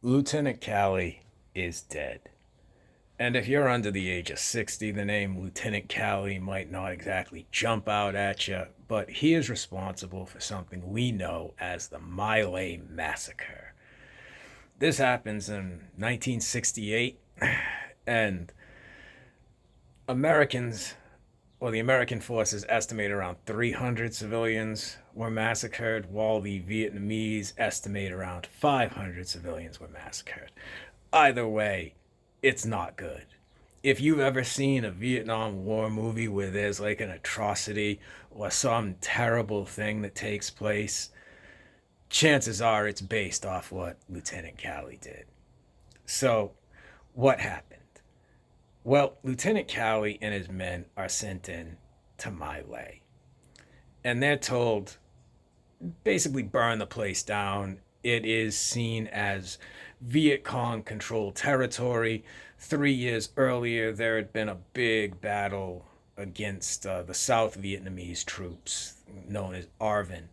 Lieutenant Calley is dead. And if you're under the age of 60, the name Lieutenant Calley might not exactly jump out at you, but he is responsible for something we know as the Calley Massacre. This happens in 1968, and Americans, or the American forces, estimate around 300 civilians were massacred, while the Vietnamese estimate around 500 civilians were massacred. Either way, it's not good. If you've ever seen a Vietnam War movie where there's like an atrocity or some terrible thing that takes place, chances are it's based off what Lieutenant Calley did. So, what happened? Well, Lieutenant Calley and his men are sent in to My Lai, and they're told basically burn the place down. It is seen as Viet Cong controlled territory. 3 years earlier, there had been a big battle against the South Vietnamese troops known as ARVN,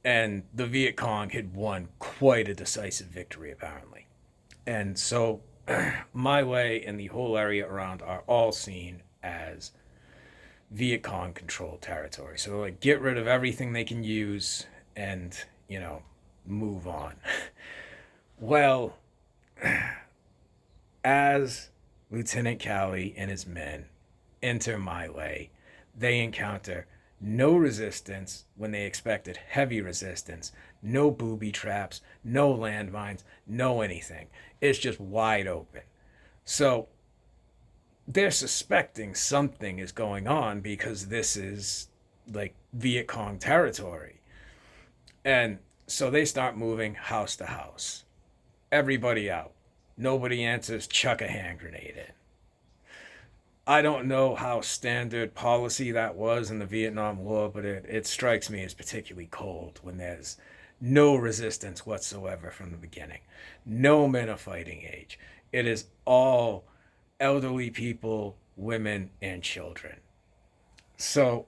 and the Viet Cong had won quite a decisive victory, apparently. And so, My Lai and the whole area around are all seen as Viet Cong controlled territory. So, like, get rid of everything they can use and, move on. Well, as Lieutenant Calley and his men enter My Lai, they encounter no resistance when they expected heavy resistance, no booby traps, no landmines, no anything. It's just wide open. So they're suspecting something is going on because this is like Viet Cong territory. And so they start moving house to house. Everybody out. Nobody answers, chuck a hand grenade in. I don't know how standard policy that was in the Vietnam War, but it strikes me as particularly cold when there's no resistance whatsoever from the beginning. No men of fighting age. It is all elderly people, women, and children. So,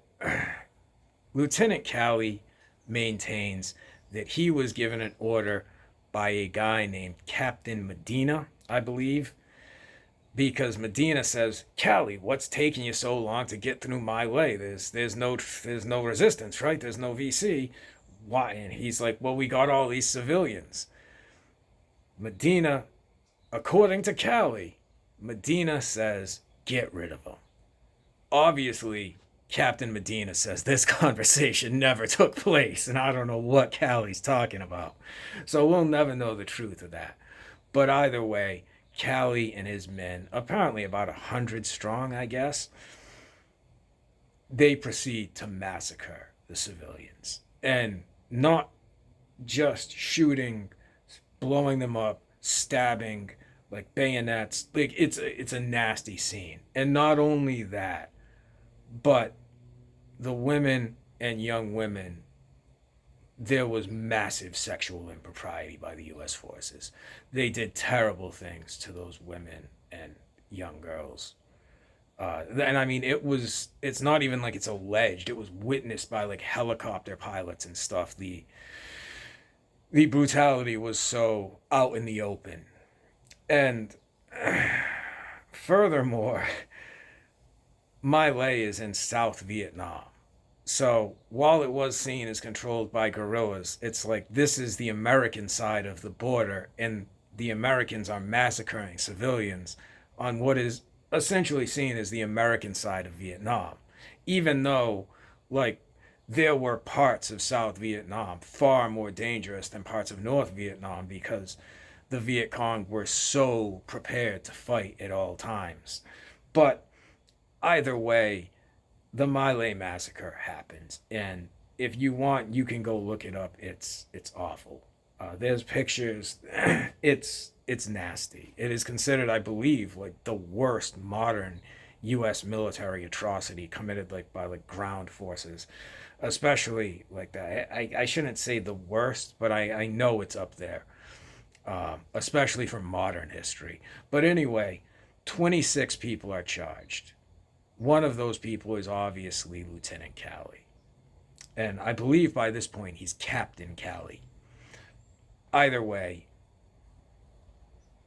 Lieutenant Calley maintains that he was given an order by a guy named Captain Medina, I believe, because Medina says, Calley, what's taking you so long to get through My Lai? There's no resistance, right? There's no VC. Why? And he's like, well, we got all these civilians. Medina, according to Calley, Medina says, get rid of them. Obviously, Captain Medina says this conversation never took place, and I don't know what Calley's talking about. So we'll never know the truth of that. But either way, Calley and his men, apparently about 100 strong, I guess, they proceed to massacre the civilians. And not just shooting, blowing them up, stabbing, like bayonets. Like it's a nasty scene. And not only that, but the women and young women, there was massive sexual impropriety by the U.S. forces. They did terrible things to those women and young girls. And I mean, it's not even like it's alleged. It was witnessed by like helicopter pilots and stuff. The brutality was so out in the open. And furthermore, My Lai is in South Vietnam. So while it was seen as controlled by guerrillas, it's like this is the American side of the border, and the Americans are massacring civilians on what is essentially seen as the American side of Vietnam. Even though, like, there were parts of South Vietnam far more dangerous than parts of North Vietnam because the Viet Cong were so prepared to fight at all times. But either way, the My Lai massacre happens, and if you want, you can go look it up. It's awful. There's pictures. It's nasty. It is considered, I believe, like the worst modern U.S. military atrocity committed like by like ground forces, especially like that. I shouldn't say the worst, but I know it's up there, especially for modern history. But anyway, 26 people are charged. One of those people is obviously Lieutenant Calley. And I believe by this point he's Captain Calley. Either way,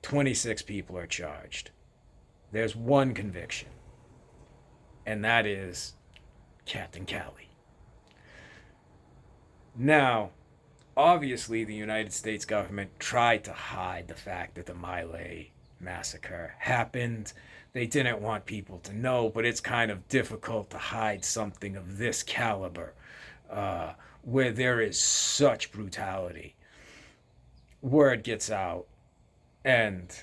26 people are charged. There's one conviction, and that is Captain Calley. Now, obviously, the United States government tried to hide the fact that the Calley massacre happened. They didn't want people to know, but it's kind of difficult to hide something of this caliber, where there is such brutality. Word gets out, and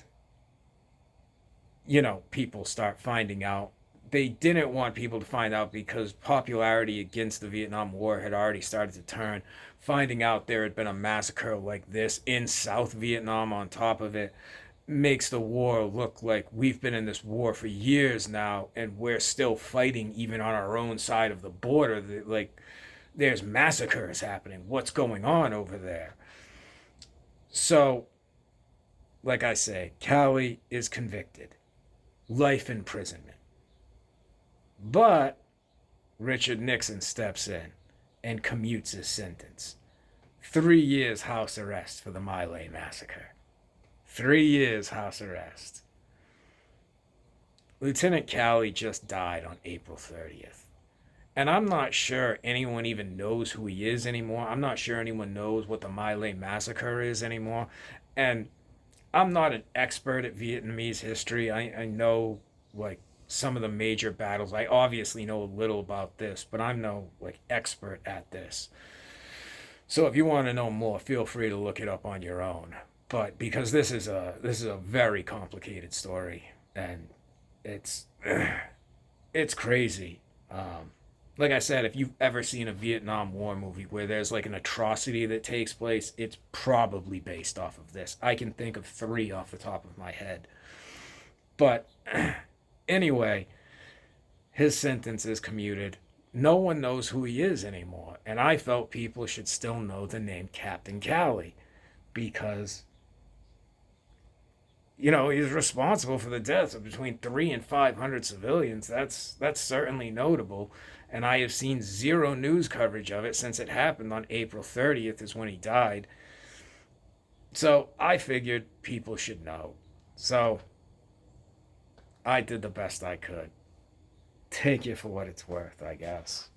people start finding out. They didn't want people to find out because popularity against the Vietnam War had already started to turn. Finding out there had been a massacre like this in South Vietnam on top of it makes the war look like we've been in this war for years now and we're still fighting even on our own side of the border. Like, there's massacres happening. What's going on over there? So, like I say, Calley is convicted. Life imprisonment. But Richard Nixon steps in and commutes his sentence. 3 years house arrest for the Calley massacre. 3 years house arrest. Lieutenant Calley just died on April 30th. And I'm not sure anyone even knows who he is anymore. I'm not sure anyone knows what the Calley massacre is anymore. And I'm not an expert at Vietnamese history. I know, like, some of the major battles. I obviously know a little about this, but I'm no, like, expert at this. So if you want to know more, feel free to look it up on your own. But because this is a very complicated story, and it's it's crazy. Like I said, if you've ever seen a Vietnam War movie where there's like an atrocity that takes place, it's probably based off of this. I can think of 3 off the top of my head. But anyway, his sentence is commuted. No one knows who he is anymore. And I felt people should still know the name Captain Calley because, he's responsible for the deaths of between 300 and 500 civilians. That's certainly notable. And I have seen zero news coverage of it since it happened on April 30th is when he died. So I figured people should know. So I did the best I could. Take it for what it's worth, I guess.